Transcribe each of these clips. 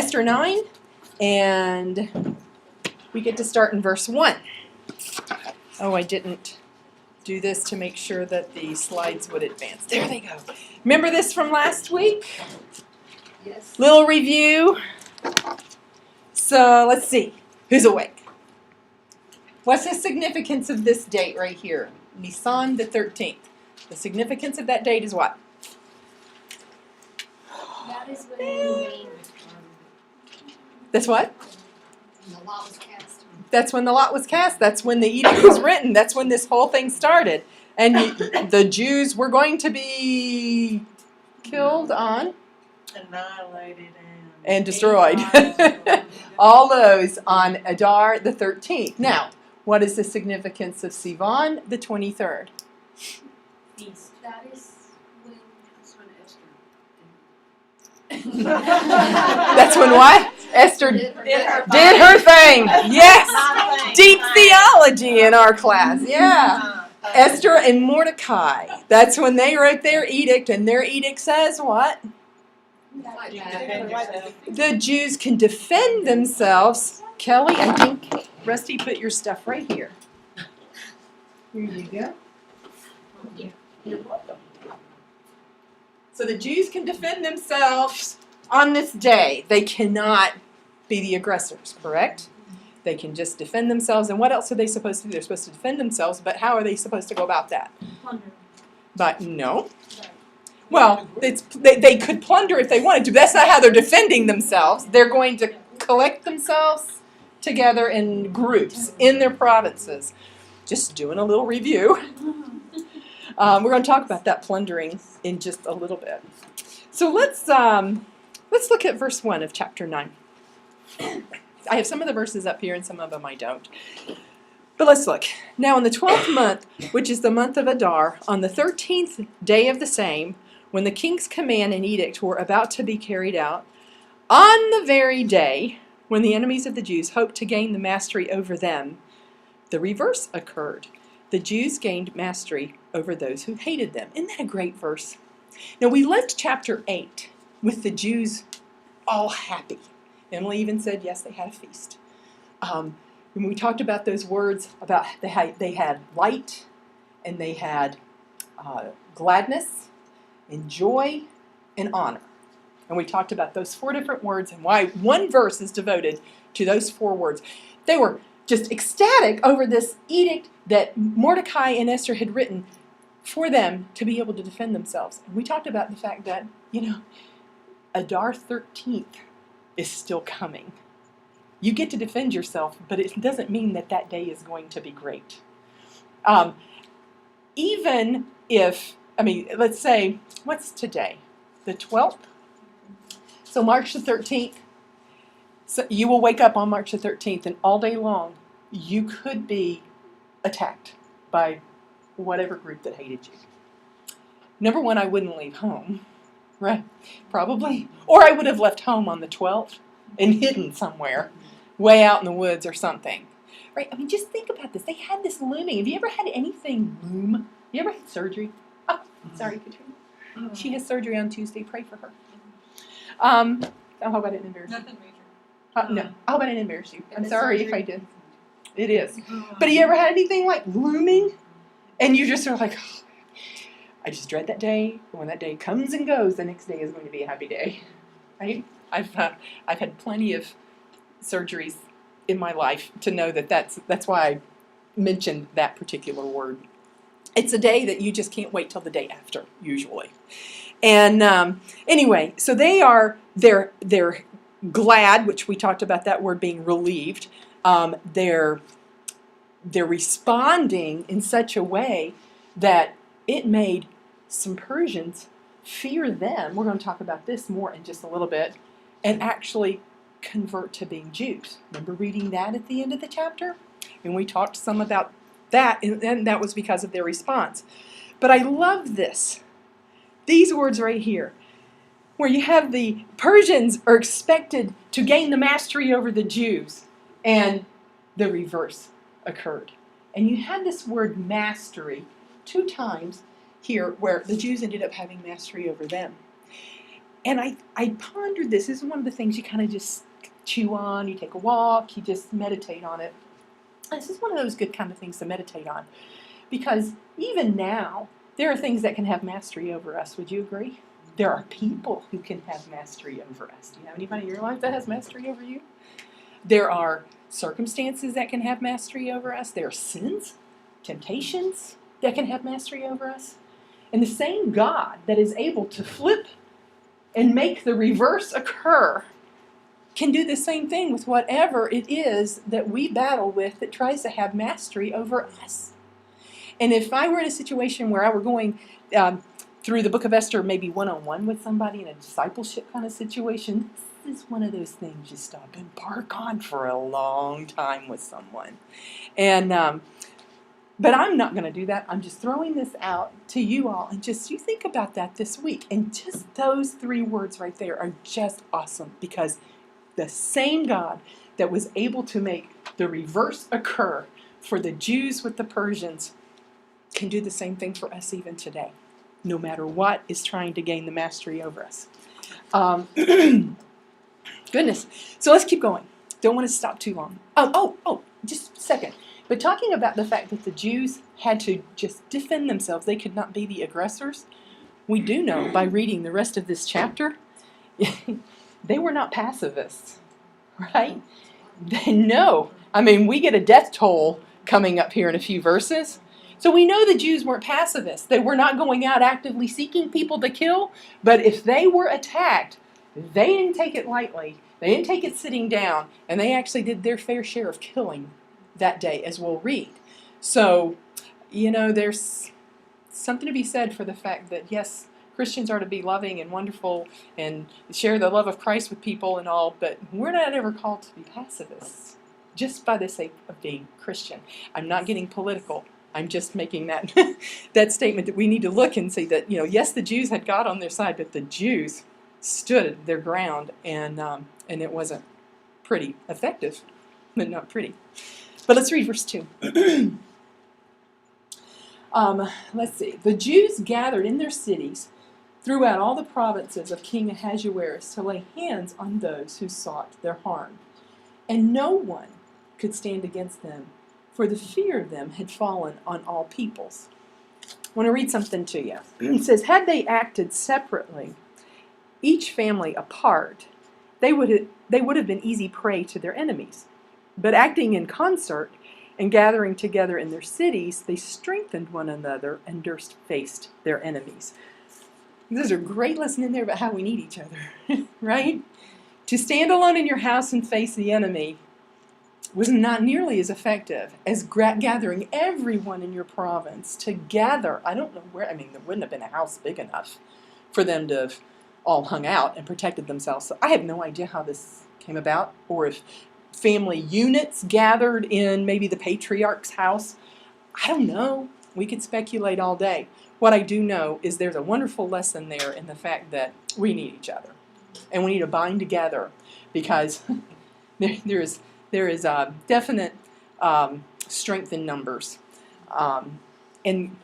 Esther 9, and we get to start in verse 1. Oh, I didn't do this to make sure that the slides would advance. There they go. Remember this from last week? Yes. Little review. So let's see. Who's awake? What's the significance of this date right here? Nisan the 13th. The significance of that date is what? That is when That's what? the lot was cast. That's when the lot was cast. That's when the edict was written. That's when this whole thing started. And the Jews were going to be killed on Annihilated and destroyed. All those on Adar the 13th. Now, what is the significance of Sivan the 23rd? Feast. That is when That's when what? Esther did her her thing. Yes. Deep theology in our class. Yeah. Esther and Mordecai. That's when they wrote their edict, and their edict says what? The Jews can defend themselves. Kelly, I think Rusty put your stuff right here. Here you go. You're welcome. So the Jews can defend themselves on this day. They cannot be the aggressors, correct? They can just defend themselves. And what else are they supposed to do? They're supposed to defend themselves, but how are they supposed to go about that? Plunder. But no. Well, they could plunder if they wanted to, but that's not how they're defending themselves. They're going to collect themselves together in groups in their provinces. Just doing a little review. We're going to talk about that plundering in just a little bit. So let's look at verse 1 of chapter 9. I have some of the verses up here and some of them I don't. But let's look. Now in the 12th month, which is the month of Adar, on the 13th day of the same, when the king's command and edict were about to be carried out, on the very day when the enemies of the Jews hoped to gain the mastery over them, the reverse occurred. The Jews gained mastery over those who hated them. Isn't that a great verse? Now we left chapter 8 with the Jews all happy. Emily even said, yes, they had a feast. When we talked about those words, about they had light, and they had gladness, and joy, and honor. And we talked about those 4 different words and why one verse is devoted to those 4 words. They were just ecstatic over this edict that Mordecai and Esther had written for them to be able to defend themselves. And we talked about the fact that, Adar 13th is still coming. You get to defend yourself, but it doesn't mean that that day is going to be great. Even if, let's say, what's today? The 12th? So March the 13th. So you will wake up on March the 13th, and all day long, you could be attacked by whatever group that hated you. Number one, I wouldn't leave home, right? Probably. Or I would have left home on the 12th and hidden somewhere, way out in the woods or something. Right? Just think about this. They had this looming. Have you ever had anything loom? You ever had surgery? Oh, sorry, Katrina. She has surgery on Tuesday. Pray for her. I hope I didn't embarrass you. Nothing major. No, I hope I didn't embarrass you. I'm sorry if I did. It is. But have you ever had anything like looming? And you just are like, oh, I just dread that day. When that day comes and goes, the next day is going to be a happy day. Right? I've had plenty of surgeries in my life to know that that's why I mentioned that particular word. It's a day that you just can't wait till the day after, usually. And anyway, so they're glad, which we talked about that word being relieved. They're responding in such a way that it made some Persians fear them. We're going to talk about this more in just a little bit, and actually convert to being Jews. Remember reading that at the end of the chapter? And we talked some about that, and that was because of their response. But I love this. These words right here, where you have the Persians are expected to gain the mastery over the Jews, and the reverse occurred. And you had this word mastery 2 times here where the Jews ended up having mastery over them. And I pondered this. This is one of the things you kind of just chew on. You take a walk. You just meditate on it. This is one of those good kind of things to meditate on. Because even now, there are things that can have mastery over us. Would you agree? There are people who can have mastery over us. Do you have anybody in your life that has mastery over you? There are circumstances that can have mastery over us. There are sins, temptations that can have mastery over us. And the same God that is able to flip and make the reverse occur can do the same thing with whatever it is that we battle with that tries to have mastery over us. And if I were in a situation where I were going through the book of Esther, maybe one-on-one with somebody in a discipleship kind of situation, this is one of those things you stop and bark on for a long time with someone. And but I'm not going to do that. I'm just throwing this out to you all. And just you think about that this week. And just those 3 words right there are just awesome. Because the same God that was able to make the reverse occur for the Jews with the Persians can do the same thing for us even today. No matter what is trying to gain the mastery over us. Goodness. So let's keep going. Don't want to stop too long. Just a second. But talking about the fact that the Jews had to just defend themselves, they could not be the aggressors, we do know by reading the rest of this chapter, they were not pacifists, right? No. I mean, we get a death toll coming up here in a few verses. So we know the Jews weren't pacifists. They were not going out actively seeking people to kill, but if they were attacked, they didn't take it lightly. They didn't take it sitting down, and they actually did their fair share of killing that day, as we'll read. So, there's something to be said for the fact that, yes, Christians are to be loving and wonderful and share the love of Christ with people and all, but we're not ever called to be pacifists just by the sake of being Christian. I'm not getting political. I'm just making that that statement that we need to look and see that, yes, the Jews had God on their side, but the Jews stood their ground, and it wasn't pretty effective, but not pretty. But let's read verse 2. Let's see. The Jews gathered in their cities throughout all the provinces of King Ahasuerus to lay hands on those who sought their harm. And no one could stand against them, for the fear of them had fallen on all peoples. I want to read something to you. It says, had they acted separately, each family apart, they would have been easy prey to their enemies. But acting in concert and gathering together in their cities, they strengthened one another and durst face their enemies. There's a great lesson in there about how we need each other, right? To stand alone in your house and face the enemy was not nearly as effective as gathering everyone in your province together. I don't know where, there wouldn't have been a house big enough for them to have all hung out and protected themselves. So I have no idea how this came about, or if family units gathered in maybe the patriarch's house. I don't know. We could speculate all day. What I do know is there's a wonderful lesson there in the fact that we need each other. And we need to bind together because there is definite strength in numbers. And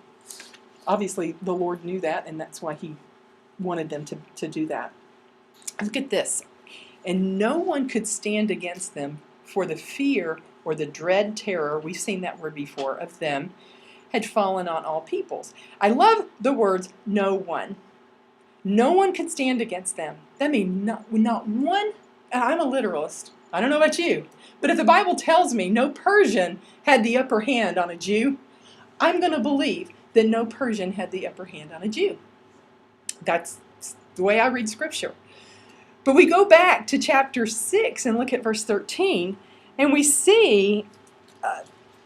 obviously the Lord knew that, and that's why he wanted them to do that. Look at this. And no one could stand against them, for the fear or the dread terror, we've seen that word before, of them, had fallen on all peoples. I love the words no one. No one could stand against them. That means not one. I'm a literalist. I don't know about you. But if the Bible tells me no Persian had the upper hand on a Jew, I'm going to believe that no Persian had the upper hand on a Jew. That's the way I read Scripture. But we go back to chapter 6 and look at verse 13, and we see,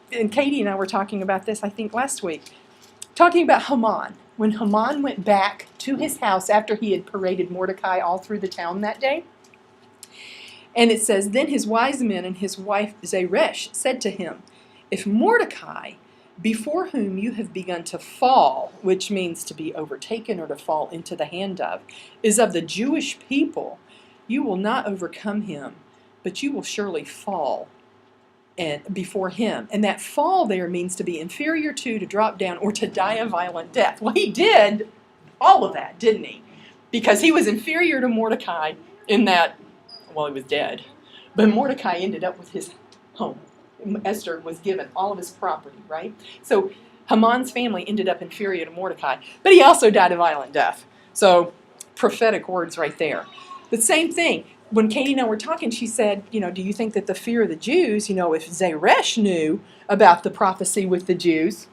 and Katie and I were talking about this, I think, last week, talking about Haman. When Haman went back to his house after he had paraded Mordecai all through the town that day, and it says, then his wise men and his wife Zeresh said to him, if Mordecai, before whom you have begun to fall, which means to be overtaken or to fall into the hand of, is of the Jewish people, you will not overcome him, but you will surely fall before him. And that fall there means to be inferior to drop down, or to die a violent death. Well, he did all of that, didn't he? because he was inferior to Mordecai in that, well, he was dead, but Mordecai ended up with his home. Esther was given all of his property, right? So Haman's family ended up inferior to Mordecai, but he also died a violent death. So prophetic words right there. The same thing. When Katie and I were talking, she said, do you think that the fear of the Jews, if Zeresh knew about the prophecy with the Jews,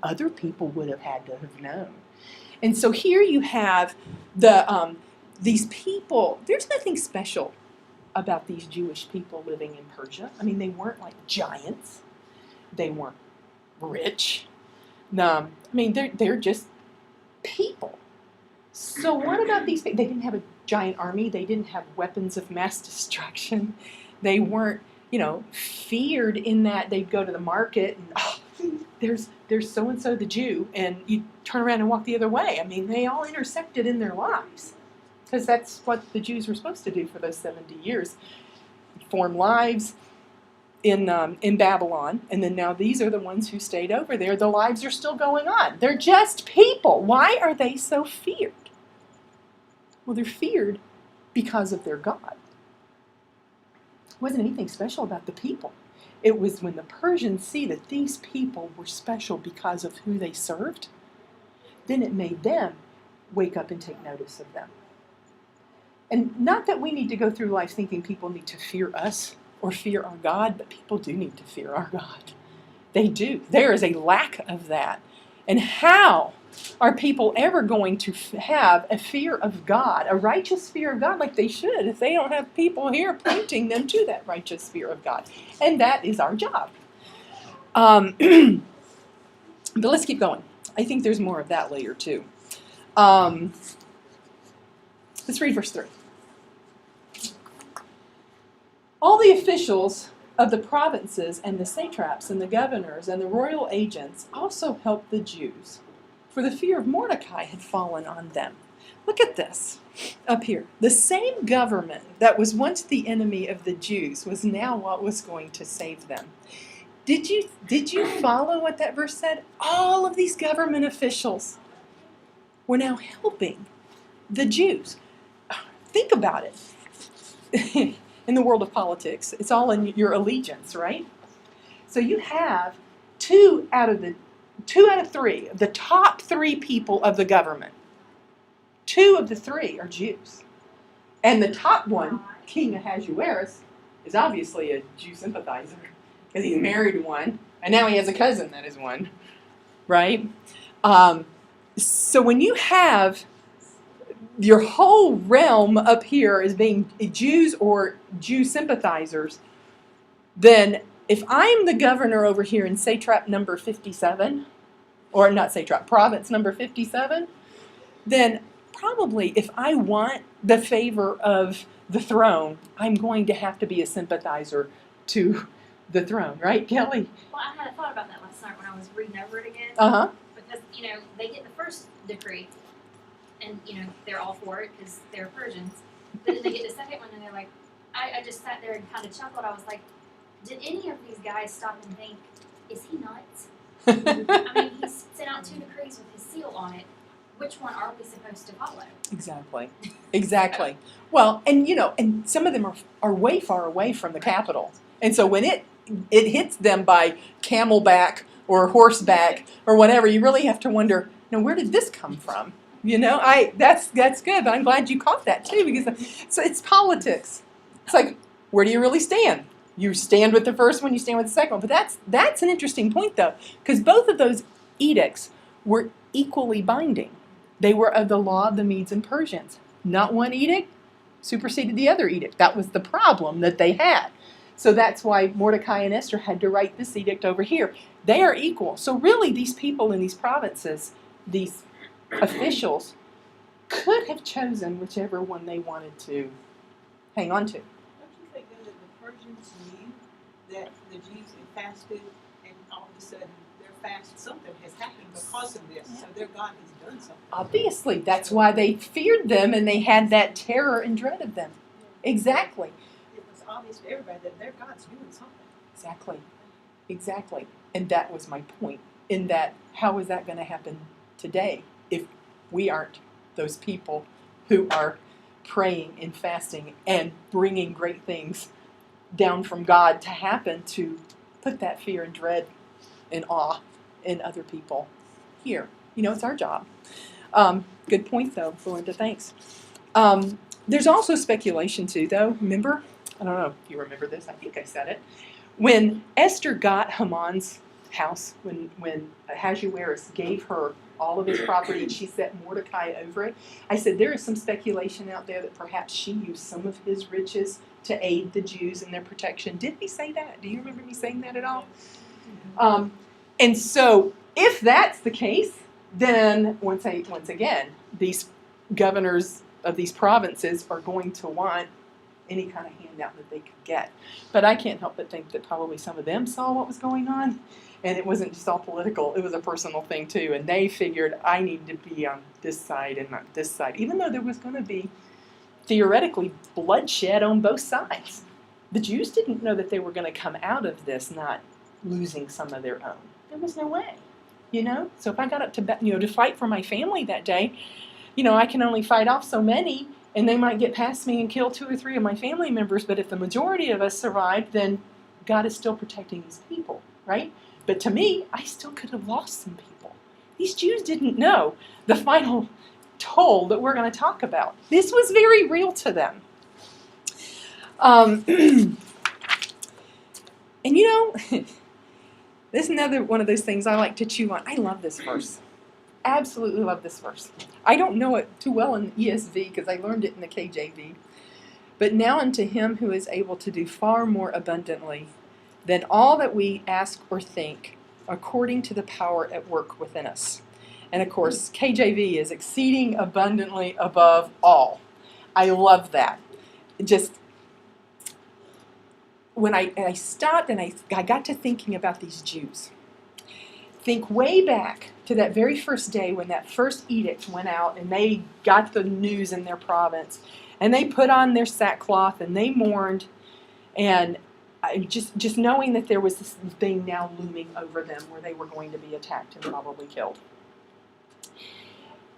other people would have had to have known. And so here you have these people. There's nothing special about these Jewish people living in Persia. I mean, they weren't like giants. They weren't rich. I mean, they're just people. So what about these people? They didn't have a giant army. They didn't have weapons of mass destruction. They weren't, feared in that they'd go to the market and, there's so-and-so the Jew, and you turn around and walk the other way. I mean, they all intersected in their lives because that's what the Jews were supposed to do for those 70 years. Form lives in Babylon, and then now these are the ones who stayed over there. The lives are still going on. They're just people. Why are they so feared? Well, they're feared because of their God. It wasn't anything special about the people. It was when the Persians see that these people were special because of who they served, then it made them wake up and take notice of them. And not that we need to go through life thinking people need to fear us or fear our God, but people do need to fear our God. They do. There is a lack of that. And how are people ever going to have a fear of God, a righteous fear of God like they should, if they don't have people here pointing them to that righteous fear of God? And that is our job. But let's keep going. I think there's more of that later too. Let's read verse 3. All the officials of the provinces and the satraps and the governors and the royal agents also helped the Jews, for the fear of Mordecai had fallen on them. Look at this up here. The same government that was once the enemy of the Jews was now what was going to save them. Did you follow what that verse said? All of these government officials were now helping the Jews. Think about it. In the world of politics, it's all in your allegiance, right? So you have two out of three, the top three people of the government. 2 of the 3 are Jews. And the top one, King Ahasuerus, is obviously a Jew sympathizer because he married one, and now he has a cousin that is one, right? So when you have your whole realm up here as being Jews or Jew sympathizers, then if I'm the governor over here in satrap number 57, or not satrap, province number 57, then probably if I want the favor of the throne, I'm going to have to be a sympathizer to the throne, right, Kelly? Well, I had a thought about that last night when I was reading over it again. Uh-huh. Because, they get the first decree, and, they're all for it because they're Persians. But then they get the second one, and they're like, I just sat there and kind of chuckled. I was like, did any of these guys stop and think, is he nuts? I mean, he's sent out 2 decrees with his seal on it. Which one are we supposed to follow? Exactly. Well, and some of them are way far away from the capital. And so when it hits them by camelback or horseback or whatever, you really have to wonder, where did this come from? That's good, but I'm glad you caught that too, because it's politics. It's like, where do you really stand? You stand with the first one, you stand with the second one. But that's an interesting point, though, because both of those edicts were equally binding. They were of the law of the Medes and Persians. Not one edict superseded the other edict. That was the problem that they had. So that's why Mordecai and Esther had to write this edict over here. They are equal. So really, these people in these provinces, these officials, could have chosen whichever one they wanted to hang on to. Don't you think that the Persians knew that the Jews had fasted, and all of a sudden their fast, something has happened because of this, so their God has done something? Obviously, that's why they feared them and they had that terror and dread of them. Exactly. It was obvious to everybody that their God's doing something. Exactly. And that was my point, in that how is that going to happen today if we aren't those people who are praying and fasting and bringing great things down from God to happen to put that fear and dread and awe in other people here. It's our job. Good point, though, Belinda. Thanks. There's also speculation, too, though. Remember? I don't know if you remember this. I think I said it. When Esther got Haman's house, when Ahasuerus gave her all of his property and she set Mordecai over it, I said there is some speculation out there that perhaps she used some of his riches to aid the Jews in their protection. Did we say that? Do you remember me saying that at all? And so if that's the case, then once again, these governors of these provinces are going to want any kind of handout that they could get. But I can't help but think that probably some of them saw what was going on, and it wasn't just all political, it was a personal thing too, and they figured, I need to be on this side and not this side, even though there was going to be theoretically bloodshed on both sides. The Jews didn't know that they were going to come out of this not losing some of their own. There was no way, So if I got up to fight for my family that day, I can only fight off so many, and they might get past me and kill 2 or 3 of my family members, but if the majority of us survived, then God is still protecting these people, right? But to me, I still could have lost some people. These Jews didn't know the final toll that we're going to talk about. This was very real to them. And this is another one of those things I like to chew on. I love this verse. Absolutely love this verse. I don't know it too well in ESV because I learned it in the KJV. But now unto him who is able to do far more abundantly than all that we ask or think, according to the power at work within us. And of course, KJV is exceeding abundantly above all. I love that. Just when I stopped and I got to thinking about these Jews. Think way back to that very first day when that first edict went out and they got the news in their province and they put on their sackcloth and they mourned, and just knowing that there was this thing now looming over them where they were going to be attacked and probably killed.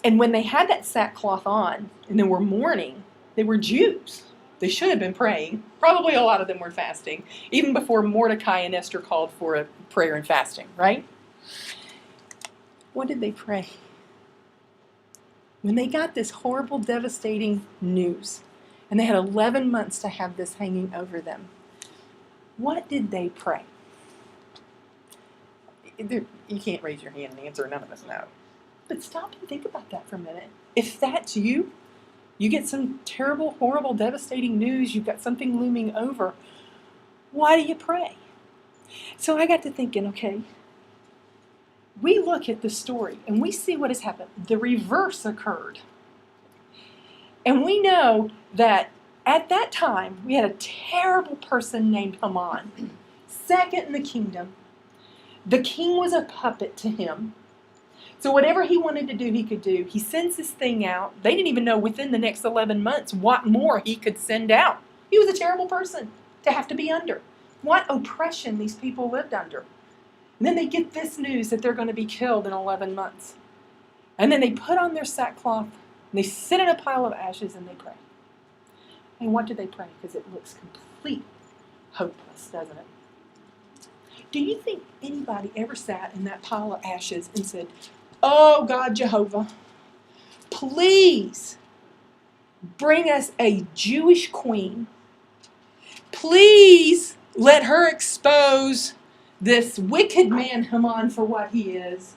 And when they had that sackcloth on and they were mourning, they were Jews. They should have been praying. Probably a lot of them were fasting, even before Mordecai and Esther called for a prayer and fasting, right? What did they pray? When they got this horrible, devastating news, and they had 11 months to have this hanging over them, what did they pray? You can't raise your hand and answer, none of us know. But stop and think about that for a minute. If that's you get some terrible, horrible, devastating news, you've got something looming over, why do you pray? So I got to thinking, okay, we look at the story and we see what has happened. The reverse occurred. And we know that at that time, we had a terrible person named Haman, second in the kingdom. The king was a puppet to him. So whatever he wanted to do, he could do. He sends this thing out. They didn't even know within the next 11 months what more he could send out. He was a terrible person to have to be under. What oppression these people lived under. And then they get this news that they're going to be killed in 11 months. And then they put on their sackcloth, and they sit in a pile of ashes, and they pray. And what do they pray? Because it looks completely hopeless, doesn't it? Do you think anybody ever sat in that pile of ashes and said, "Oh, God, Jehovah, please bring us a Jewish queen. Please let her expose this wicked man Haman for what he is.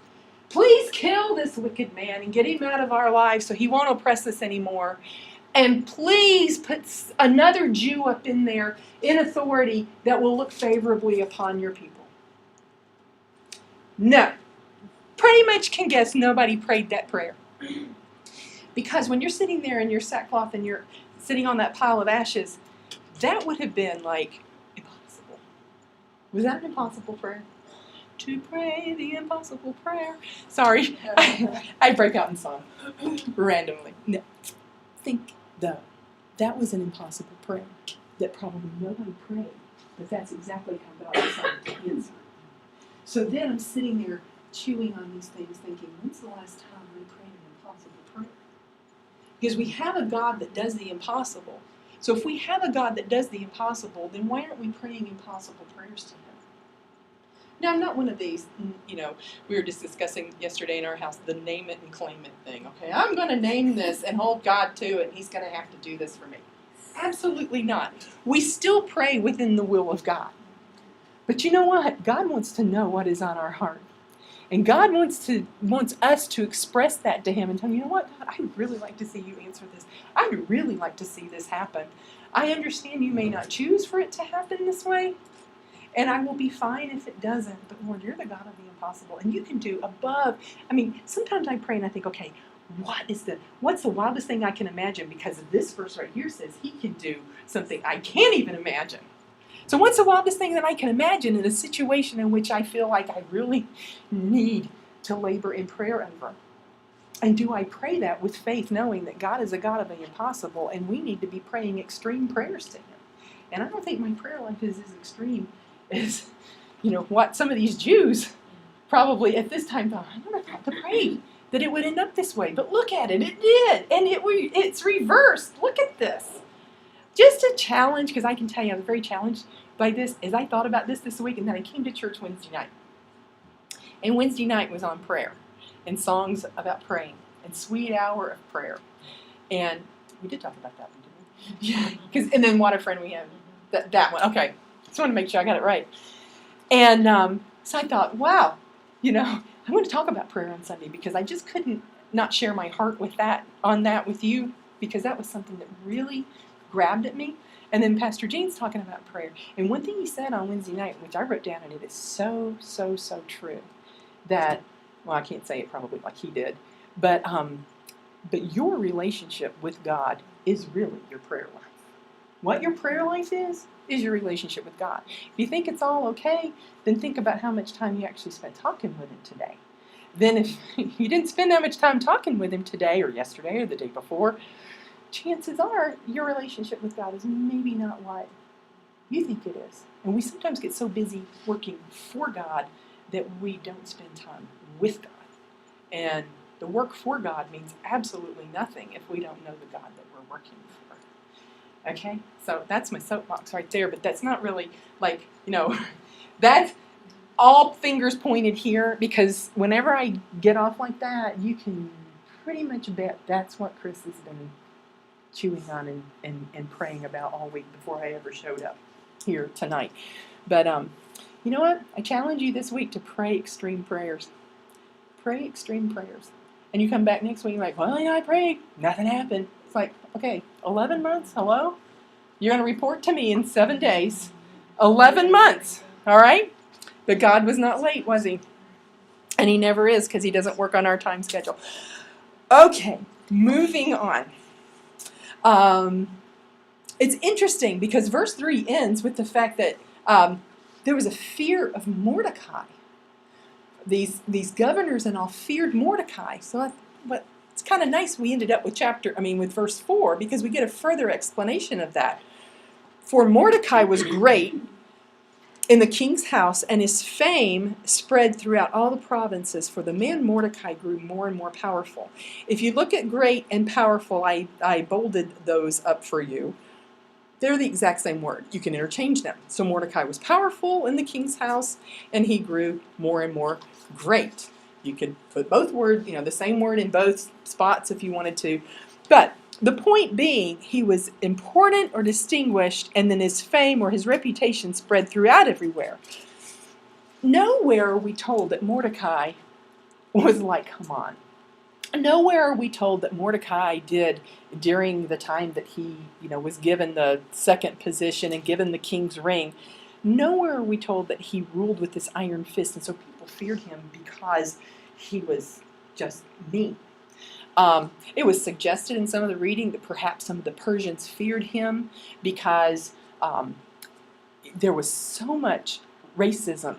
Please kill this wicked man and get him out of our lives so he won't oppress us anymore. And please put another Jew up in there in authority that will look favorably upon your people." No. Pretty much can guess nobody prayed that prayer. Because when you're sitting there in your sackcloth and you're sitting on that pile of ashes, that would have been like impossible. Was that an impossible prayer? To pray the impossible prayer. Sorry, I break out in song randomly. No. Think, though, that was an impossible prayer that probably nobody prayed, but that's exactly how God decided to answer. So then I'm sitting there chewing on these things thinking, when's the last time I prayed an impossible prayer? Because we have a God that does the impossible. So if we have a God that does the impossible, then why aren't we praying impossible prayers to him? Now, I'm not one of these, we were just discussing yesterday in our house the name it and claim it thing. Okay, I'm going to name this and hold God to it, and he's going to have to do this for me. Absolutely not. We still pray within the will of God. But you know what? God wants to know what is on our heart. And God wants us to express that to him and tell him, you know what, God, I'd really like to see you answer this. I'd really like to see this happen. I understand you may not choose for it to happen this way, and I will be fine if it doesn't. But Lord, you're the God of the impossible, and you can do above. Sometimes I pray and I think, okay, what's the wildest thing I can imagine? Because this verse right here says he can do something I can't even imagine. So what's the wildest thing that I can imagine in a situation in which I feel like I really need to labor in prayer over? And do I pray that with faith, knowing that God is a God of the impossible, and we need to be praying extreme prayers to him? And I don't think my prayer life is as extreme as, what some of these Jews probably at this time thought. I never thought to pray that it would end up this way. But look at it. It did. And it's reversed. Look at this. Just a challenge, because I can tell you I was very challenged by this as I thought about this week, and then I came to church Wednesday night. And Wednesday night was on prayer and songs about praying and sweet hour of prayer. And we did talk about that one, didn't we? Yeah. And then what a friend we have. That one. Okay. Just want to make sure I got it right. And so I thought, wow, I'm going to talk about prayer on Sunday because I just couldn't not share my heart with you, because that was something that really grabbed at me. And then Pastor Gene's talking about prayer. And one thing he said on Wednesday night, which I wrote down, and it is so, so, so true, that, well, I can't say it probably like he did, but your relationship with God is really your prayer life. What your prayer life is your relationship with God. If you think it's all okay, then think about how much time you actually spent talking with him today. Then if you didn't spend that much time talking with him today or yesterday or the day before, chances are your relationship with God is maybe not what you think it is. And we sometimes get so busy working for God that we don't spend time with God. And the work for God means absolutely nothing if we don't know the God that we're working for. Okay? So that's my soapbox right there, but that's not really that's all fingers pointed here, because whenever I get off like that, you can pretty much bet that's what Chris has been chewing on and praying about all week before I ever showed up here tonight. But you know what? I challenge you this week to pray extreme prayers. Pray extreme prayers. And you come back next week and you're like, well, I prayed. Nothing happened. It's like, okay, 11 months? Hello? You're going to report to me in 7 days. 11 months. All right? But God was not late, was he? And he never is, because he doesn't work on our time schedule. Okay, moving on. It's interesting because verse 3 ends with the fact that there was a fear of Mordecai. These governors and all feared Mordecai. So it's kind of nice we ended up with verse 4, because we get a further explanation of that. For Mordecai was great in the king's house, and his fame spread throughout all the provinces, for the man Mordecai grew more and more powerful. If you look at great and powerful, I bolded those up for you. They're the exact same word. You can interchange them. So Mordecai was powerful in the king's house, and he grew more and more great. You could put both words, the same word in both spots if you wanted to. But the point being, he was important or distinguished, and then his fame or his reputation spread throughout everywhere. Nowhere are we told that Mordecai was like, come on. Nowhere are we told that Mordecai did during the time that he, was given the second position and given the king's ring. Nowhere are we told that he ruled with this iron fist, and so people feared him because he was just mean. It was suggested in some of the reading that perhaps some of the Persians feared him because there was so much racism,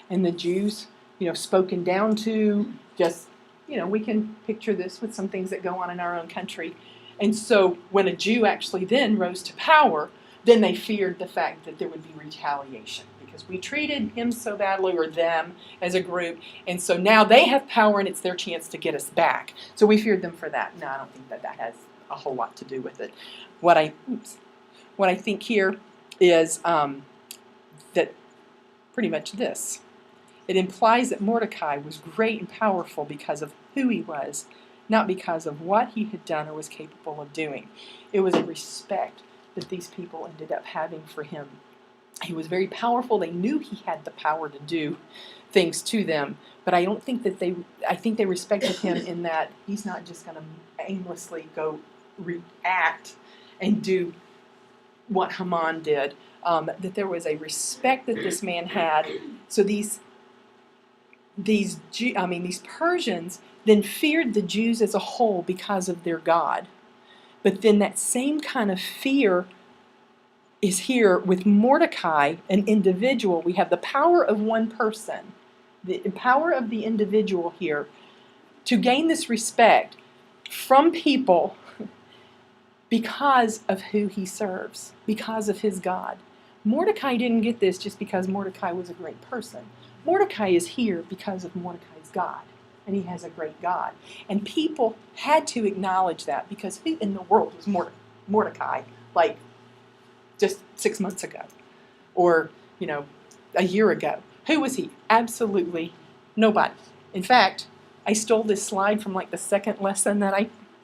and the Jews, spoken down to, just, we can picture this with some things that go on in our own country. And so when a Jew actually then rose to power, then they feared the fact that there would be retaliation because we treated him so badly, or them as a group, and so now they have power and it's their chance to get us back. So we feared them for that. No, I don't think that has a whole lot to do with it. What I think here is that pretty much this. It implies that Mordecai was great and powerful because of who he was, not because of what he had done or was capable of doing. It was a respect that these people ended up having for him. He was very powerful. They knew he had the power to do things to them, but I don't think that I think they respected him in that he's not just going to aimlessly go react and do what Haman did. That there was a respect that this man had. So these Persians then feared the Jews as a whole because of their God. But then that same kind of fear is here with Mordecai, an individual. We have the power of one person, the power of the individual here, to gain this respect from people because of who he serves, because of his God. Mordecai didn't get this just because Mordecai was a great person. Mordecai is here because of Mordecai's God, and he has a great God. And people had to acknowledge that, because who in the world was Mordecai, like just 6 months ago, or a year ago? Who was he? Absolutely nobody. In fact, I stole this slide from like the second lesson that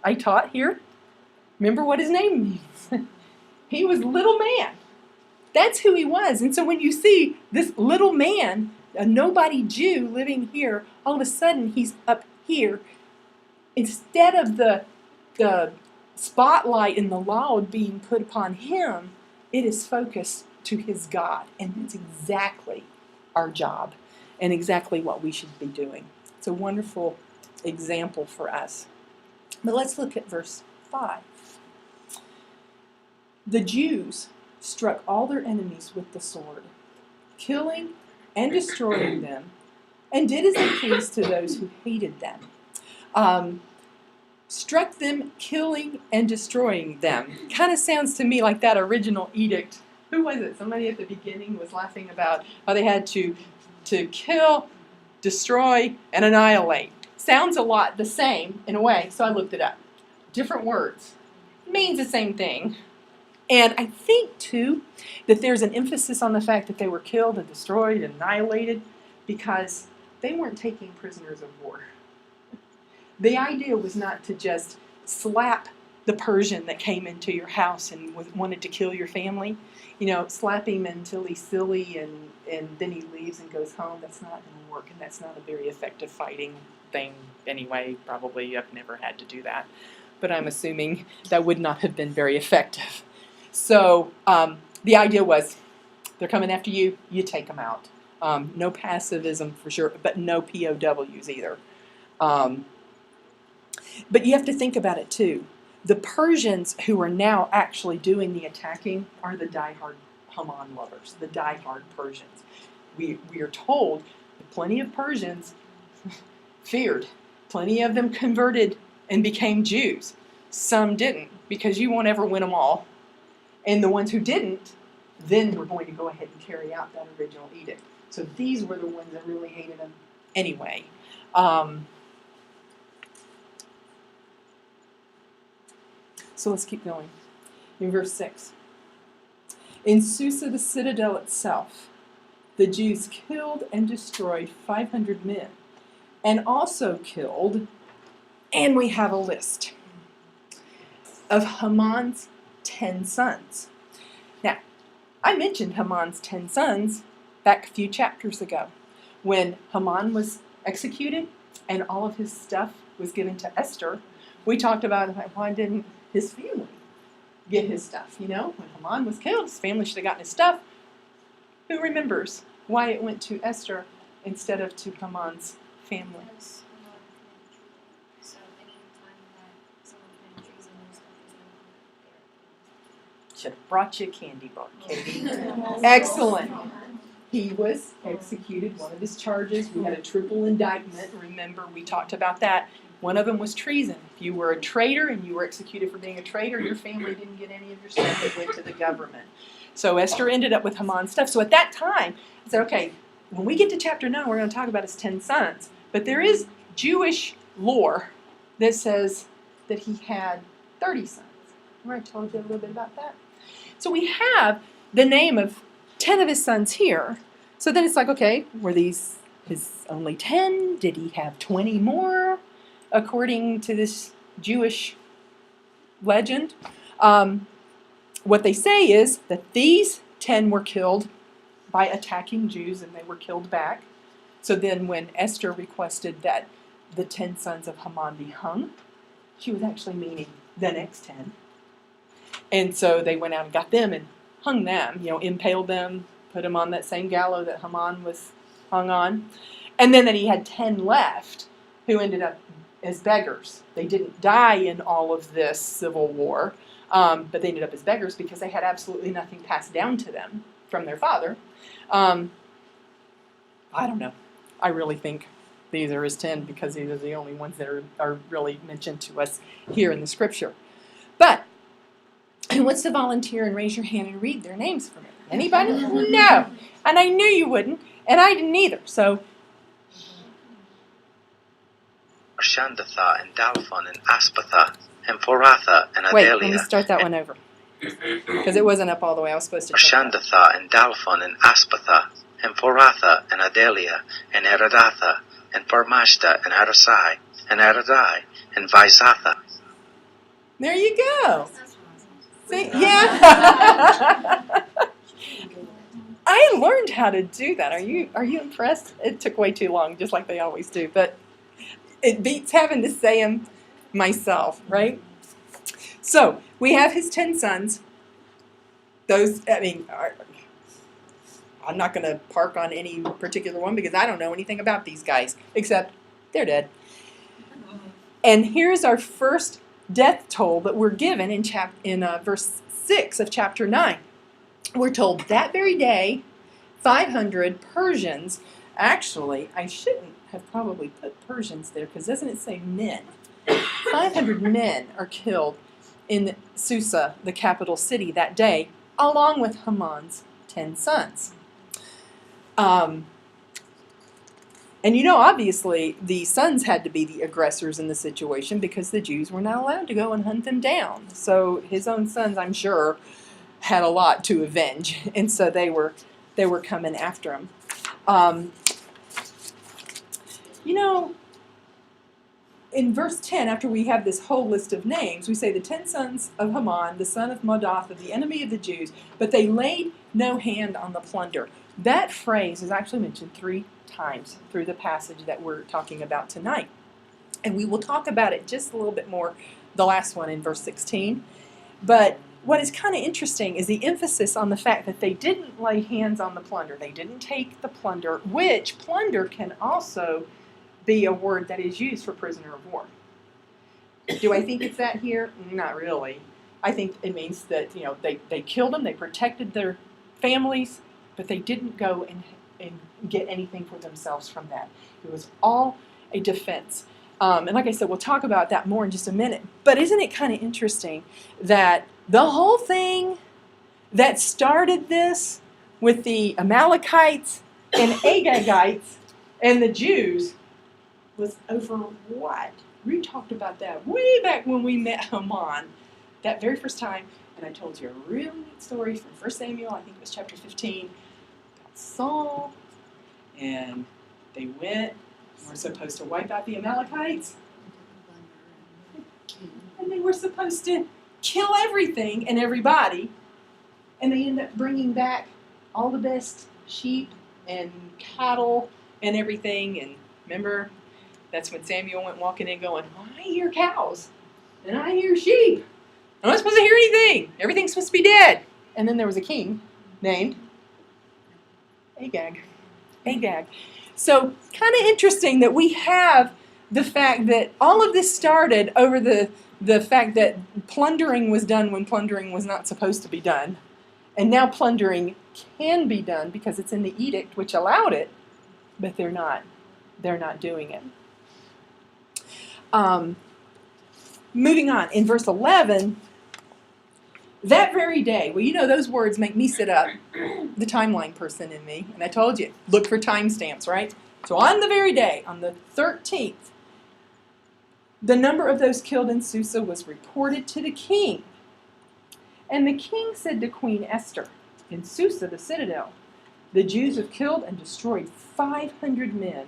I taught here. Remember what his name means? He was little man. That's who he was. And so when you see this little man, a nobody Jew living here, all of a sudden he's up here. Instead of the spotlight and the laud being put upon him, it is focused to his God. And that's exactly our job and exactly what we should be doing. It's a wonderful example for us. But let's look at verse 5. The Jews struck all their enemies with the sword, killing and destroying them, and did as they pleased to those who hated them. Struck them, killing and destroying them. Kind of sounds to me like that original edict. Who was it? Somebody at the beginning was laughing about how they had to kill, destroy, and annihilate. Sounds a lot the same in a way, so I looked it up. Different words. Means the same thing. And I think, too, that there's an emphasis on the fact that they were killed and destroyed and annihilated because they weren't taking prisoners of war. The idea was not to just slap the Persian that came into your house and wanted to kill your family. Slap him until he's silly and then he leaves and goes home. That's not going to work, and that's not a very effective fighting thing anyway. Probably I've never had to do that. But I'm assuming that would not have been very effective. So the idea was, they're coming after you, you take them out. No passivism for sure, but no POWs either. But you have to think about it too. The Persians who are now actually doing the attacking are the diehard Haman lovers, the diehard Persians. We are told that plenty of Persians feared. Plenty of them converted and became Jews. Some didn't, because you won't ever win them all. And the ones who didn't, then were going to go ahead and carry out that original edict. So these were the ones that really hated them anyway. So let's keep going. In verse 6. In Susa, the citadel itself, the Jews killed and destroyed 500 men, and also killed, and we have a list of Haman's 10 sons. Now, I mentioned Haman's 10 sons back a few chapters ago when Haman was executed and all of his stuff was given to Esther. We talked about why didn't his family get his stuff? When Haman was killed, his family should have gotten his stuff. Who remembers why it went to Esther instead of to Haman's family? Should have brought you a candy bar, Katie. Excellent. He was executed. One of his charges, we had a triple indictment. Remember, we talked about that. One of them was treason. If you were a traitor and you were executed for being a traitor, your family didn't get any of your stuff. It went to the government. So Esther ended up with Haman's stuff. So at that time, I said, okay, when we get to chapter 9, we're going to talk about his 10 sons. But there is Jewish lore that says that he had 30 sons. Remember I told you a little bit about that? So we have the name of 10 of his sons here. So then it's like, okay, were these his only 10? Did he have 20 more, according to this Jewish legend? What they say is that these 10 were killed by attacking Jews, and they were killed back. So then when Esther requested that the 10 sons of Haman be hung, she was actually meaning the next 10. And so they went out and got them and hung them, impaled them, put them on that same gallows that Haman was hung on. And then that he had 10 left who ended up as beggars. They didn't die in all of this civil war, but they ended up as beggars because they had absolutely nothing passed down to them from their father. I don't know. I really think these are his 10 because these are the only ones that are really mentioned to us here in the scripture. But who wants to volunteer and raise your hand and read their names for me? Anybody? No. And I knew you wouldn't, and I didn't either. So Shandatha and Dalphon and Aspatha and Poratha and wait, Adelia. let me start that one over. Because it wasn't up all the way. I was supposed to check that. Shandatha and Dalphon and Aspatha and Poratha and Adelia and Eradatha and Parmashta and Arasai and Aradai and Vaisatha. There you go. See? Yeah. I learned how to do that. Are you impressed? It took way too long, just like they always do. But it beats having to say them myself, right? So we have his 10 sons. Those, I'm not going to park on any particular one because I don't know anything about these guys, except they're dead. And here's our first death toll that we're given in verse 6 of chapter 9. We're told that very day, 500 Persians, actually, I shouldn't have probably put Persians there because doesn't it say men? 500 men are killed in Susa, the capital city, that day, along with Haman's 10 sons. And obviously, the sons had to be the aggressors in the situation because the Jews were not allowed to go and hunt them down. So his own sons, I'm sure, had a lot to avenge, and so they were coming after him. In verse 10, after we have this whole list of names, we say the 10 sons of Haman, the son of Mattatha, the enemy of the Jews, but they laid no hand on the plunder. That phrase is actually mentioned 3 times through the passage that we're talking about tonight. And we will talk about it just a little bit more, the last one in verse 16. But what is kind of interesting is the emphasis on the fact that they didn't lay hands on the plunder. They didn't take the plunder, which plunder can also be a word that is used for prisoner of war. Do I think it's that here? Not really. I think it means that they killed them, they protected their families, but they didn't go and get anything for themselves from that. It was all a defense. And like I said, we'll talk about that more in just a minute. But isn't it kind of interesting that the whole thing that started this with the Amalekites and Agagites and the Jews was over what? We talked about that way back when we met Haman that very first time. And I told you a real neat story from 1 Samuel, I think it was chapter 15, about Saul. And they went, were supposed to wipe out the Amalekites. And they were supposed to kill everything and everybody. And they ended up bringing back all the best sheep and cattle and everything. And remember, that's when Samuel went walking in going, I hear cows and I hear sheep. I'm not supposed to hear anything. Everything's supposed to be dead. And then there was a king named Agag. So kind of interesting that we have the fact that all of this started over the fact that plundering was done when plundering was not supposed to be done. And now plundering can be done because it's in the edict which allowed it, but they're not doing it. Moving on, in verse 11, that very day, well, those words make me sit up, the timeline person in me, and I told you, look for timestamps, right? So on the very day, on the 13th, The number of those killed in Susa was reported to the king. And the king said to Queen Esther, in Susa, the citadel, the Jews have killed and destroyed 500 men,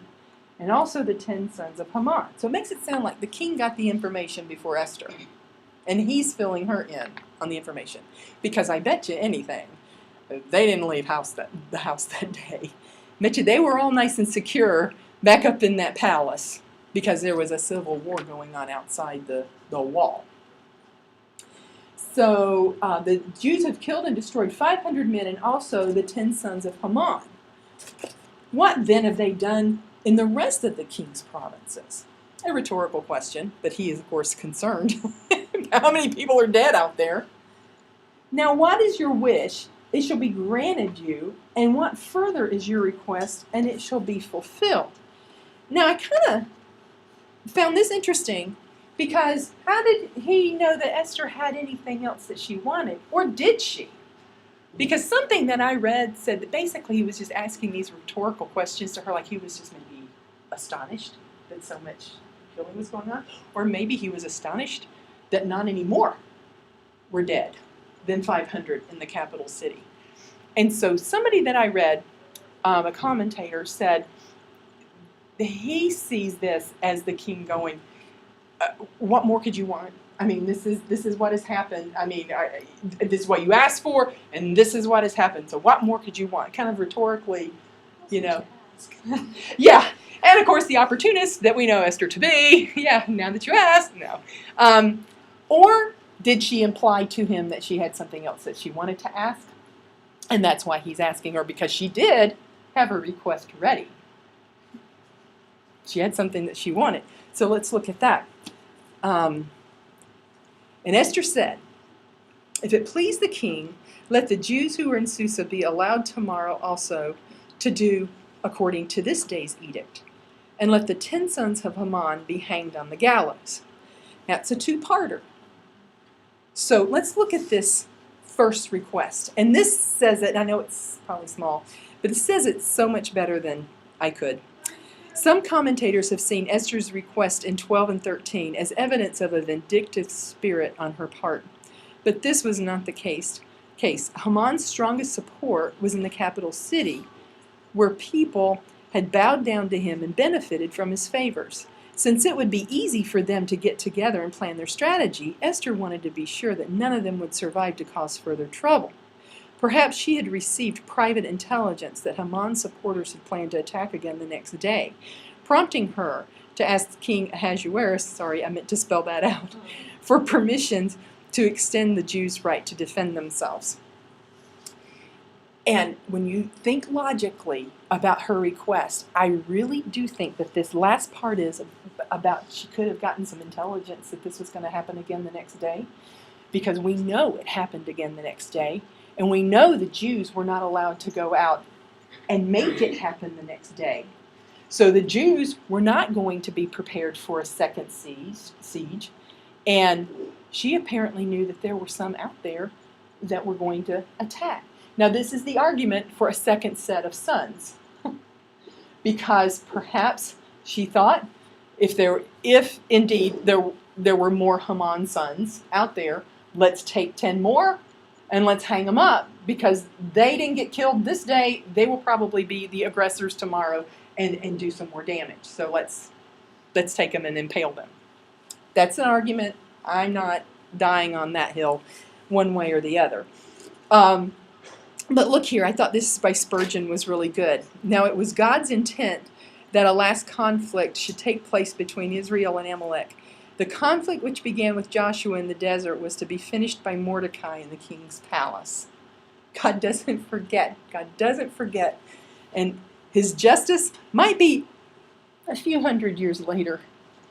and also the 10 sons of Haman. So it makes it sound like the king got the information before Esther, and he's filling her in on the information. Because I bet you anything, they didn't leave the house that day. I bet you they were all nice and secure back up in that palace because there was a civil war going on outside the wall. So the Jews have killed and destroyed 500 men and also the 10 sons of Haman. What then have they done in the rest of the king's provinces? A rhetorical question, but he is, of course, concerned. How many people are dead out there? Now, what is your wish? It shall be granted you. And what further is your request? And it shall be fulfilled. Now, I kind of found this interesting. Because how did he know that Esther had anything else that she wanted? Or did she? Because something that I read said that basically he was just asking these rhetorical questions to her, like he was just maybe astonished that so much killing was going on. Or maybe he was astonished that not any more were dead than 500 in the capital city. And so somebody that I read, a commentator, said that he sees this as the king going, what more could you want? I mean, this is what has happened. I mean, this is what you asked for, and this is what has happened. So what more could you want? Kind of rhetorically, you know. Yeah. And, of course, the opportunist that we know Esther to be. Yeah, now that you asked, no. Or did she imply to him that she had something else that she wanted to ask? And that's why he's asking her, because she did have her request ready. She had something that she wanted. So let's look at that. And Esther said, if it please the king, let the Jews who are in Susa be allowed tomorrow also to do according to this day's edict. And let the 10 sons of Haman be hanged on the gallows. That's a two-parter. So let's look at this first request. And this says it, I know it's probably small, but it says it so much better than I could. Some commentators have seen Esther's request in 12 and 13 as evidence of a vindictive spirit on her part. But this was not the case. Haman's strongest support was in the capital city, where people had bowed down to him and benefited from his favors. Since it would be easy for them to get together and plan their strategy, Esther wanted to be sure that none of them would survive to cause further trouble. Perhaps she had received private intelligence that Haman's supporters had planned to attack again the next day, prompting her to ask King Ahasuerus, for permission to extend the Jews' right to defend themselves. And when you think logically about her request, I really do think that this last part is about she could have gotten some intelligence that this was going to happen again the next day, because we know it happened again the next day. And we know the Jews were not allowed to go out and make it happen the next day. So the Jews were not going to be prepared for a second siege. And she apparently knew that there were some out there that were going to attack. Now this is the argument for a second set of sons. Because perhaps she thought if indeed there were more Haman sons out there, let's take 10 more. And let's hang them up, because they didn't get killed this day. They will probably be the aggressors tomorrow and do some more damage. So let's take them and impale them. That's an argument. I'm not dying on that hill one way or the other. But look here, I thought this by Spurgeon was really good. Now, it was God's intent that a last conflict should take place between Israel and Amalek. The conflict which began with Joshua in the desert was to be finished by Mordecai in the king's palace. God doesn't forget. God doesn't forget. And his justice might be a few hundred years later,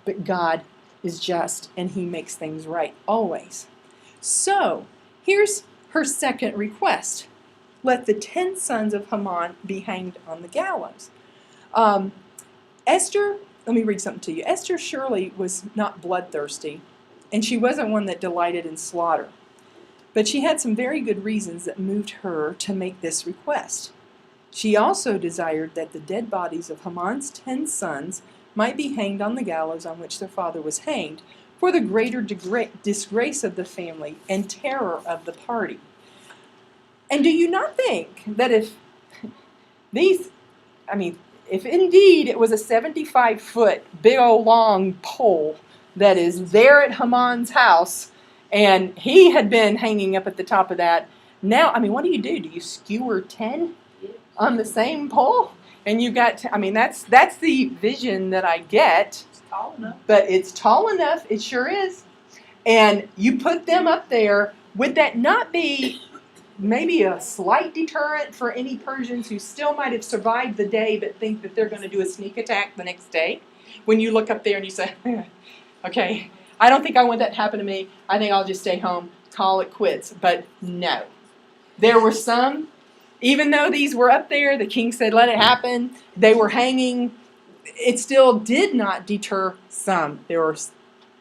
but God is just and he makes things right always. So, here's her second request. Let the 10 sons of Haman be hanged on the gallows. Esther, let me read something to you. Esther surely was not bloodthirsty, and she wasn't one that delighted in slaughter. But she had some very good reasons that moved her to make this request. She also desired that the dead bodies of Haman's 10 sons might be hanged on the gallows on which their father was hanged, for the greater disgrace of the family and terror of the party. And do you not think that if indeed it was a 75-foot big old long pole that is there at Haman's house, and he had been hanging up at the top of that, now, what do? Do you skewer 10 on the same pole? And you got, that's the vision that I get. It's tall enough. But it's tall enough, it sure is. And you put them up there, would that not be maybe a slight deterrent for any Persians who still might have survived the day but think that they're going to do a sneak attack the next day? When you look up there and you say, okay, I don't think I want that to happen to me. I think I'll just stay home, call it quits. But no. There were some, even though these were up there, the king said, let it happen. They were hanging. It still did not deter some. There was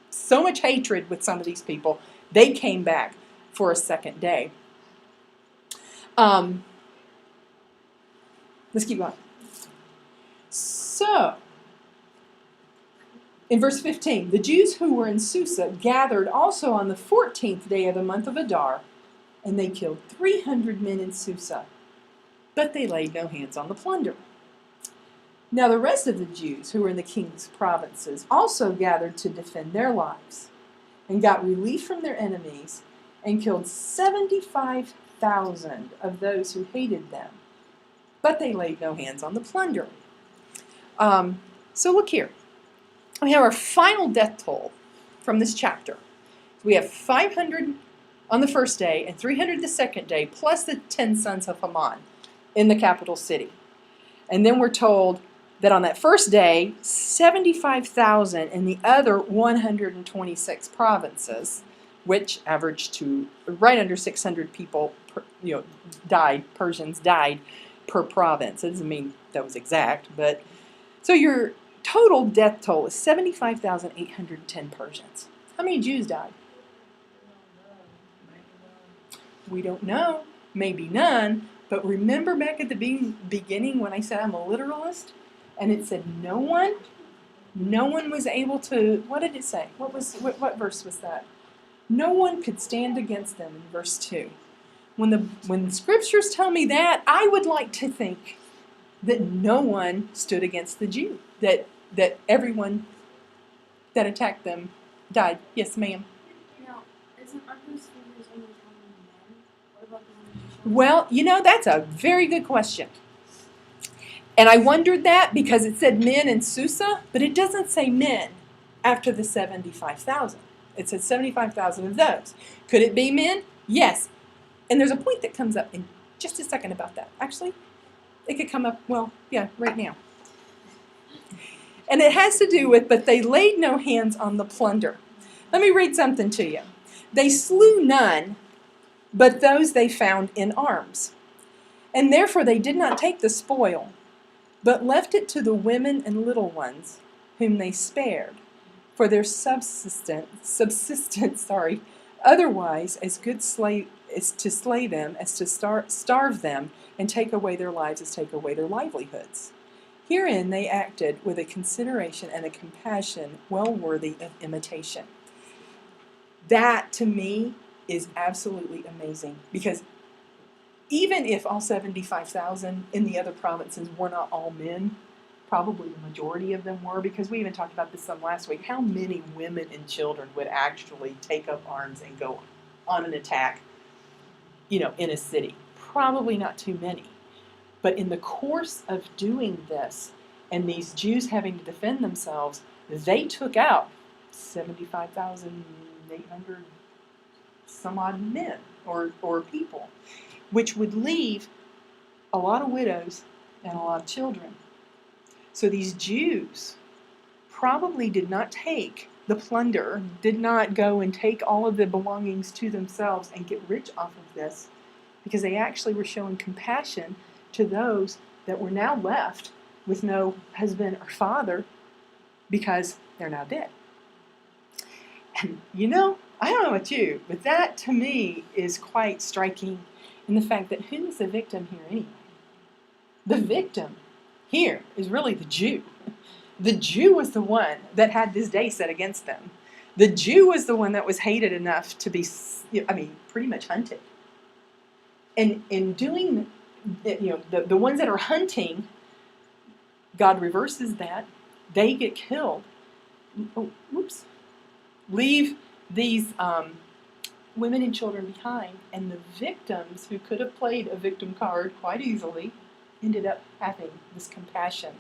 so much hatred with some of these people. They came back for a second day. Let's keep going. So, in verse 15, the Jews who were in Susa gathered also on the 14th day of the month of Adar, and they killed 300 men in Susa, but they laid no hands on the plunder. Now the rest of the Jews who were in the king's provinces also gathered to defend their lives, and got relief from their enemies, and killed 75,000 of those who hated them, but they laid no hands on the plunder. So look here. We have our final death toll from this chapter. We have 500 on the first day and 300 the second day, plus the 10 sons of Haman in the capital city. And then we're told that on that first day, 75,000 in the other 126 provinces, which averaged to right under 600 people, Persians died per province. It doesn't mean that was exact, but so your total death toll is 75,810 Persians. How many Jews died? We don't know. Maybe none. But remember back at the beginning when I said I'm a literalist? And it said no one was able to, what did it say? What verse was that? No one could stand against them in verse 2. When the scriptures tell me that, I would like to think that no one stood against the Jew. That everyone that attacked them died. Yes, ma'am. Now, aren't those figures only counting men? What about the ones? Well, that's a very good question. And I wondered that because it said men in Susa, but it doesn't say men after the 75,000. It said 75,000 of those. Could it be men? Yes. And there's a point that comes up in just a second about that. Actually, it could come up, right now. And it has to do with, but they laid no hands on the plunder. Let me read something to you. They slew none, but those they found in arms. And therefore they did not take the spoil, but left it to the women and little ones, whom they spared, for their subsistence. Otherwise, as good is to slay them, as to starve them, and take away their lives, as take away their livelihoods. Herein they acted with a consideration and a compassion well worthy of imitation. That, to me, is absolutely amazing, because even if all 75,000 in the other provinces were not all men, probably the majority of them were, because we even talked about this some last week, how many women and children would actually take up arms and go on an attack, in a city? Probably not too many. But in the course of doing this, and these Jews having to defend themselves, they took out 75,800 some odd men or people, which would leave a lot of widows and a lot of children. So these Jews probably did not take the plunder, did not go and take all of the belongings to themselves and get rich off of this, because they actually were showing compassion to those that were now left with no husband or father because they're now dead. And I don't know about you, but that to me is quite striking in the fact that who is the victim here anyway? The victim here is really the Jew. The Jew was the one that had this day set against them. The Jew was the one that was hated enough to be, pretty much hunted. And in doing, the ones that are hunting, God reverses that. They get killed. Oh, whoops. Leave these women and children behind. And the victims, who could have played a victim card quite easily, ended up having this compassion.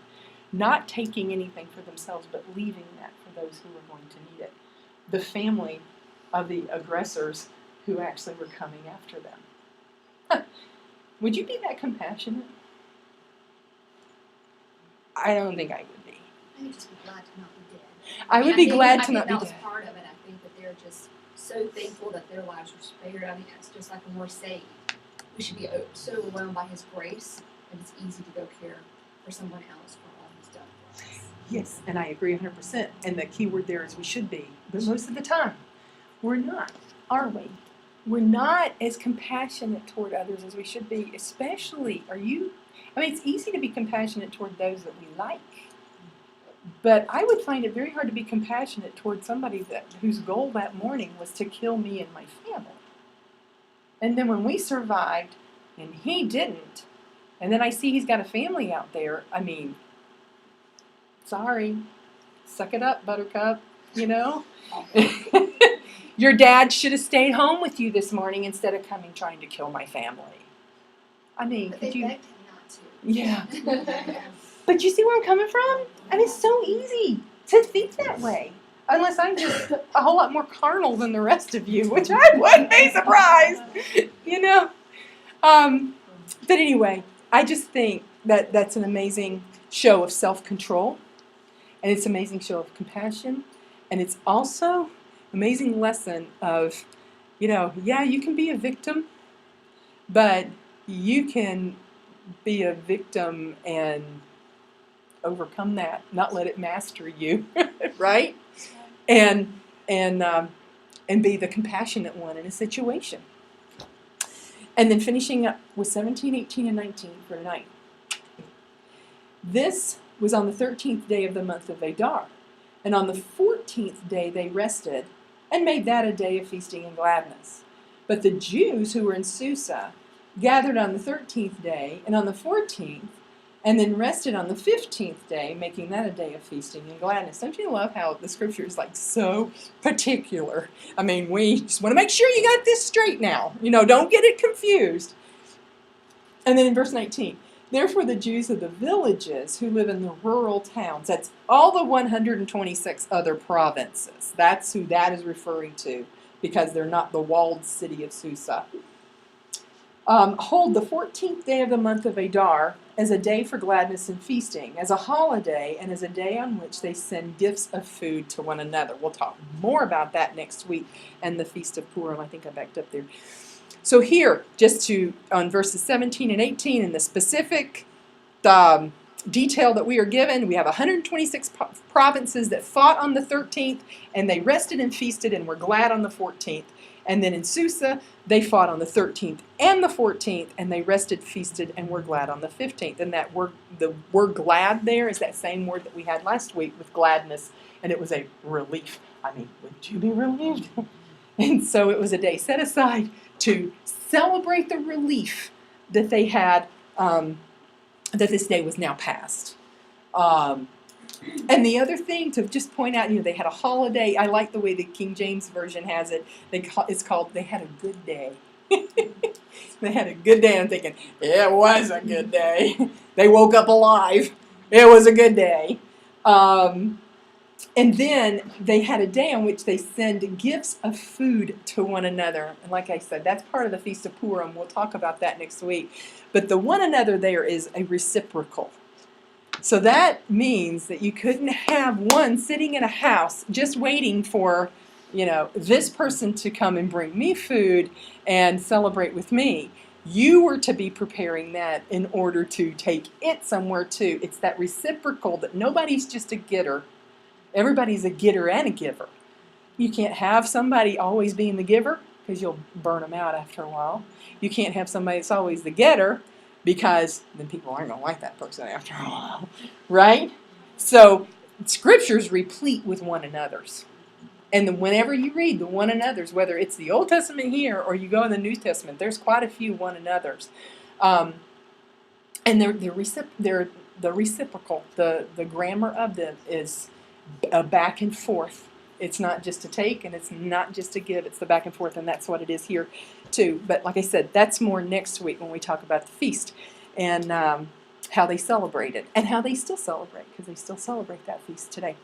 Not taking anything for themselves, but leaving that for those who were going to need it. The family of the aggressors who actually were coming after them. Would you be that compassionate? I don't think I would be. I would just be glad to not be dead. I would be glad to not be I think that dead. was part of it. I think that they're just so thankful that their lives were spared. I mean, it's just like when we're saved, we should be so overwhelmed by His grace that it's easy to go care for someone else for all He's done for us. Yes, and I agree 100%. And the key word there is we should be. But most of the time, we're not, are we? We're not as compassionate toward others as we should be, especially, it's easy to be compassionate toward those that we like. But I would find it very hard to be compassionate toward somebody whose goal that morning was to kill me and my family. And then when we survived, and he didn't, and then I see he's got a family out there, sorry, suck it up, buttercup, Your dad should have stayed home with you this morning instead of coming trying to kill my family. But they begged him not to. Yeah. But you see where I'm coming from? It's so easy to think that way. Unless I'm just a whole lot more carnal than the rest of you, which I wouldn't be surprised, But anyway, I just think that that's an amazing show of self-control. And it's an amazing show of compassion. And it's also an amazing lesson of, you can be a victim, but you can be a victim and overcome that, not let it master you, right? And be the compassionate one in a situation. And then finishing up with 17, 18, and 19 for tonight. This was on the 13th day of the month of Adar. And on the 14th day they rested and made that a day of feasting and gladness. But the Jews who were in Susa gathered on the 13th day and on the 14th, and then rested on the 15th day, making that a day of feasting and gladness. Don't you love how the scripture is so particular? We just want to make sure you got this straight now. Don't get it confused. And then in verse 19, therefore the Jews of the villages who live in the rural towns, that's all the 126 other provinces. That's who that is referring to, because they're not the walled city of Susa. Hold the 14th day of the month of Adar as a day for gladness and feasting, as a holiday, and as a day on which they send gifts of food to one another. We'll talk more about that next week, and the Feast of Purim. I think I backed up there. So here, on verses 17 and 18, in the specific detail that we are given, we have 126 provinces that fought on the 13th, and they rested and feasted and were glad on the 14th. And then in Susa, they fought on the 13th and the 14th, and they rested, feasted, and were glad on the 15th. And that word, the word glad there is that same word that we had last week with gladness, and it was a relief. Wouldn't you be relieved? And so it was a day set aside to celebrate the relief that they had, that this day was now past. And the other thing to just point out, they had a holiday. I like the way the King James Version has it. It's called, they had a good day. They had a good day. I'm thinking, it was a good day. They woke up alive. It was a good day. And then they had a day on which they send gifts of food to one another. And like I said, that's part of the Feast of Purim. We'll talk about that next week. But the one another there is a reciprocal. So that means that you couldn't have one sitting in a house just waiting for, this person to come and bring me food and celebrate with me. You were to be preparing that in order to take it somewhere too. It's that reciprocal that nobody's just a getter. Everybody's a getter and a giver. You can't have somebody always being the giver because you'll burn them out after a while. You can't have somebody that's always the getter, because then people aren't going to like that person after a while, right? So Scripture's replete with one another's. And then whenever you read the one another's, whether it's the Old Testament here or you go in the New Testament, there's quite a few one another's. And they're the reciprocal. The grammar of them is a back and forth. It's not just to take and it's not just to give. It's the back and forth, and that's what it is here too. But like I said, that's more next week when we talk about the feast and how they celebrate it and how they still celebrate, because they still celebrate that feast today.